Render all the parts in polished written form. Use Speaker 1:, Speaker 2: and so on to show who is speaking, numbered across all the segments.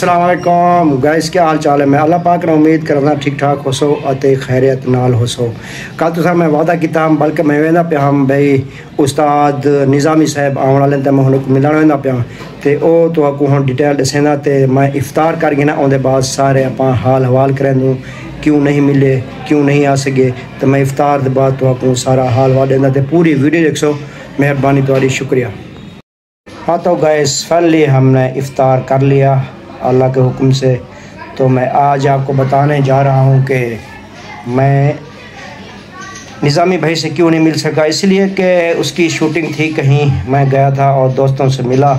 Speaker 1: अस्सलाम वालेकुम गाइस, क्या हाल चाल है। मैं अल्लाह पाक ने उम्मीद करना ठीक ठाक हो सो अते खैरियत नाल हो सो। कल तो मैं वादा किया हम, बल्कि मैं वेंदा पिया हम भाई उस्ताद निज़ामी साहब आने वाले तो मैं हुन मिलण वेंदा पिया ते ओ तो हुन डिटेल दसेंदा ते मैं इफ्तार करके ना उनके बाद सारे आप हाल हवाल करें दूँ क्यों नहीं मिले, क्यों नहीं आ सके। तो मैं इफ्तार के बाद तो सारा हाल हवाल देना ते पूरी वीडियो देख सो। मेहरबानी तुम्हारी, शुक्रिया। हाँ तो गैस फाइनली हमने इफ्तार कर लिया अल्लाह के हुक्म से। तो मैं आज आपको बताने जा रहा हूँ कि मैं निज़ामी भाई से क्यों नहीं मिल सका। इसलिए कि उसकी शूटिंग थी, कहीं मैं गया था और दोस्तों से मिला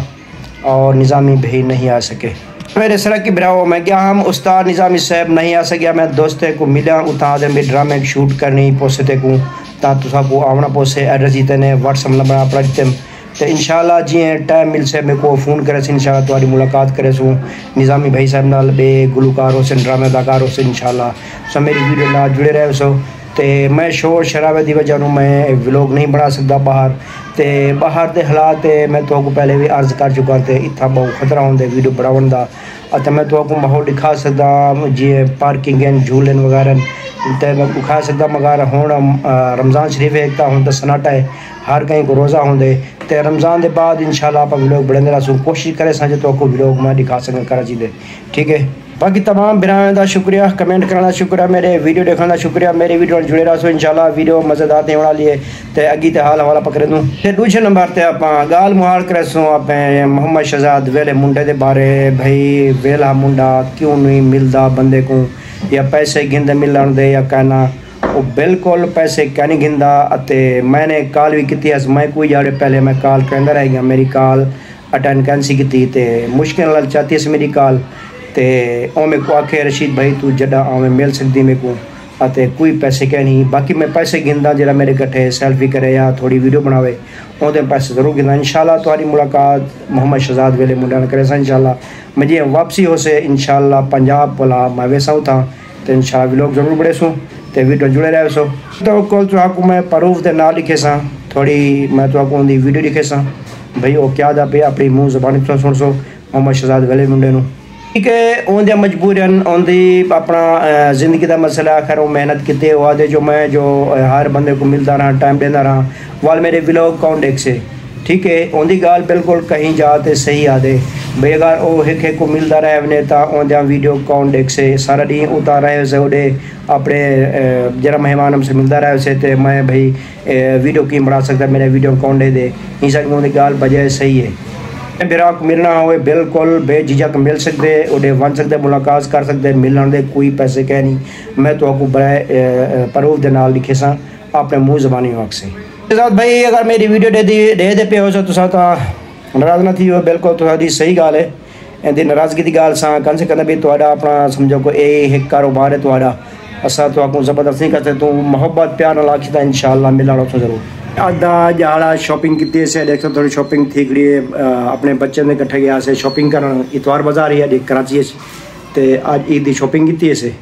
Speaker 1: और निज़ामी भाई नहीं आ सके। मेरे सर की बिराओ मैं क्या हम उस्ताद निज़ामी साहब नहीं आ सकिया। मैं दोस्ते को मिला उतना में ड्रामे की शूट करनी पोसे को तुसा को आवना पोसे एड्रेस जीते ने व्हाट्सअप नंबर अपना दिते तो इंशाल्लाह जी टाइम मिल से मेरे को फ़ोन करे इंशाल्लाह तुम्हारी मुलाकात करे सूँ निज़ामी भाई साहब नाल बे गुलकार हो ड्रामे अदाकार हो इंशाल्लाह सब मेरी वीडियो नाल जुड़े रहे सो। तो मैं शोर शराबे की वजह मैं व्लॉग नहीं बना सकता बाहर। तो बाहर के हालात मैं तो पहले भी अर्ज़ कर चुका तो इतना बहुत खतरा होंगे वीडियो बनाने का। मैं तो माहौल दिखा सकता जी पार्किंग झूले वगैरह तो मैं दिखा सकता, मगर हूँ रमज़ान शरीफ एक हूँ तो सनाटा है हर कहीं को रोज़ा होंगे। तो रमज़ान के बाद इंशाल्लाह आप व्लॉग बनाते रहूँ, कोशिश करें सो तो व्लॉग मैं दिखा सकें कराची दे। ठीक है, बाकी तमाम बिराएं का शुक्रिया, कमेंट करना शुक्रिया, मेरे वीडियो देखने का शुक्रिया। मेरी वीडियो जुड़े रहो इंशाल्लाह वीडियो मज़ेदार होने वाली है। तो अगी तो हाल हवाला पकड़े दूँ। फिर दूसरे नंबर पर आप गाल मुहाल करे सो आप मोहम्मद शहजाद वेले मुंडे के बारे भाई वेला मुंडा क्यों नहीं मिलता बंदे को, या पैसे गिंदे मिलन दे या कहना वो बिल्कुल पैसे क्या नहीं गिंदा। मैंने कॉल भी की, मैं कोई जाड़े पहले मैं कॉल कहता रह गया, मेरी कॉल अटेंड कैंसी की तो मुश्किल नाल चाहती है मेरी कॉल। तो ओ मेरे को आखे रशीद भाई तू जडा आवे मिल सकती मेरे को अते कोई पैसे क्या नहीं। बाकी मैं पैसे गिनदा जरा मेरे कट्ठे सेल्फी करे या थोड़ी वीडियो बनावे उहदे पैसे जरूर गिनदा। इंशाल्लाह तुम्हारी मुलाकात मोहम्मद शहजाद वेले मुंडा ने करे इंशाल्लाह। मुझे वापसी हो से इंशाल्लाह पंजाब वाला मैं वैसा था तो इंशाल्लाह व्लॉग जरूर बड़े सूँ तो वीडियो जुड़े रहे सो। तो कल तो मैं प्रूफ के ना लिखे सा थोड़ी मैं तो उनकी वीडियो लिखे सा भाई वो क्या दा पे अपनी मुँह जबानी तो सुन सो मोहम्मद शहजाद वेले मुंडे नूं। ठीक है, उनके मजबूरन उनकी अपना ज़िंदगी का मसला आखिर वो मेहनत किते हुआ दे जो मैं जो हर बंदे को मिलता रहा टाइम देना रहा वाल मेरे व्लॉग कौन देख से। ठीक है, उनकी गाल बिल्कुल कहीं जाते सही आदे भाई अगर वो एक को मिलता रहे वने तो उनका वीडियो कौन देख से सारा डी उतार रहे से उड़े अपने जरा मेहमान हमसे मिलता रहे उसे तो मैं भाई वीडियो की बना सकता मेरे वीडियो कौन दे सब उनकी गाल बजाय सही है। मेरा मिलना हो बिल्कुल बेझिझक मिल सकते उड़े वन सकते मुलाकात कर सकते मिलन दे कोई पैसे कह नहीं। मैं तो आपको बड़े प्रूफ के नाल लिखे सा अपने मुँह जबानी वक्त से। भाई अगर मेरी वीडियो दे पे हो तो नाराज़ ना थी हो, बिल्कुल तो सही गाल है। इनकी नाराज़गी की गाल सा कम से कम भी थोड़ा अपना समझो को एक कारोबार है थोड़ा असा तो आपको ज़बरदस्त नहीं करते तू मोहब्बत प्यार ना लाखी इंशाल्लाह मिलना तो जरूर। अद्धा जहाँ शॉपिंग की से देख थोड़ी शॉपिंग थी करी अपने बच्चे ने कट्ठे गया से शॉपिंग कर इतवार बाजार ही कराची तो अज ईद की शॉपिंग की से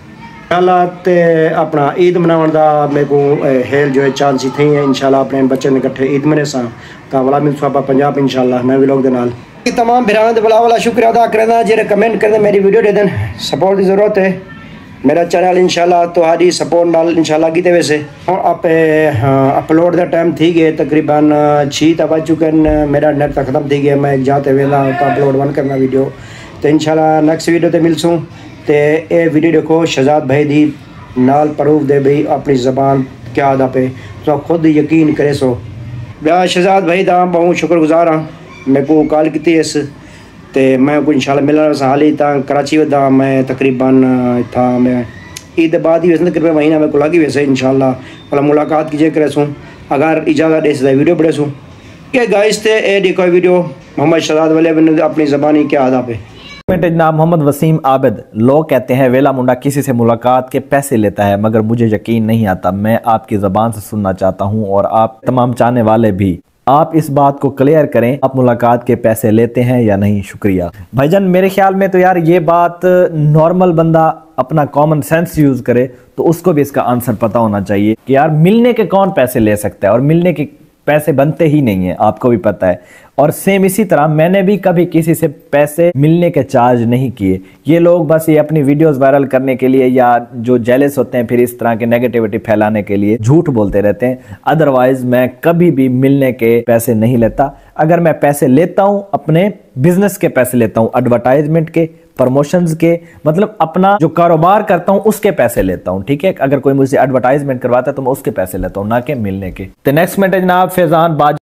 Speaker 1: हालात अपना ईद मनाने का मेरे को हेल जो है चांस ही थी है इंशाल्लाह अपने बच्चे ने कट्ठे ईद मने सा तो वाला मिल सुबह पंजाब इंशाल्लाह नए व्लॉग के नाल। तमाम बिरान के वाला शुक्रिया अदा करना जेरे कमेंट करते मेरी वीडियो दे दें सपोर्ट की जरूरत है। मेरा चैनल इंशाल्लाह तो सपोर्ट नाल इंशाल्लाह की वैसे और आप अपलोड का टाइम थी गए तकरीबन 6 तक बज चुके हैं। मेरा नेट तक खत्म थी गया, मैं जाते वेला तो अपलोड वन करना वीडियो तो इंशाल्लाह नेक्स्ट वीडियो तो मिलसूँ। तो ये वीडियो देखो शहजाद भाई दी नाल प्रूफ दे भाई अपनी ज़बान क्या अदा पे तो खुद यकीन करे सो। शहजाद भाई का बहुत शुक्रगुजार हाँ मेरे को कॉल की इस तो मैं को इंशाल्लाह मिलना हाल ही कराची वदा मैं तकरीबन था मैं ईद बाद ही वैसे तकरीबन महीना मेरे को लगी वैसे इंशाल्लाह वाला मुलाकात कीजिए करे सूँ अगर इजाज़त दे सकता वीडियो बड़े सूँ क्या गाइस थे ए देखो वीडियो मोहम्मद शहजाद वाले अपनी ज़बानी क्या अदा पे।
Speaker 2: नाम मोहम्मद वसीम आबिद। लोग कहते हैं वेला मुंडा किसी से मुलाकात के पैसे लेता है, मगर मुझे यकीन नहीं आता। मैं आपकी ज़बान से सुनना चाहता हूं और आप तमाम चाहने वाले भी आप इस बात को क्लियर करें आप मुलाकात के पैसे लेते हैं या नहीं। शुक्रिया भाईजान। मेरे ख्याल में तो यार ये बात नॉर्मल बंदा अपना कॉमन सेंस यूज करे तो उसको भी इसका आंसर पता होना चाहिए कि यार मिलने के कौन पैसे ले सकता है और मिलने के पैसे बनते ही नहीं है, आपको भी पता है। और सेम इसी तरह मैंने भी कभी किसी से पैसे मिलने के चार्ज नहीं किए। ये लोग बस ये अपनी वीडियोस वायरल करने के लिए या जो जेलस होते हैं फिर इस तरह के नेगेटिविटी फैलाने के लिए झूठ बोलते रहते हैं। अदरवाइज मैं कभी भी मिलने के पैसे नहीं लेता। अगर मैं पैसे लेता हूं अपने बिजनेस के पैसे लेता हूं, एडवर्टाइजमेंट के, प्रमोशंस के, मतलब अपना जो कारोबार करता हूं उसके पैसे लेता हूं, ठीक है। अगर कोई मुझसे एडवर्टाइजमेंट करवाता है तो मैं उसके पैसे लेता हूं, ना कि मिलने के। तो नेक्स्ट मैसेज जनाब फैजान बाज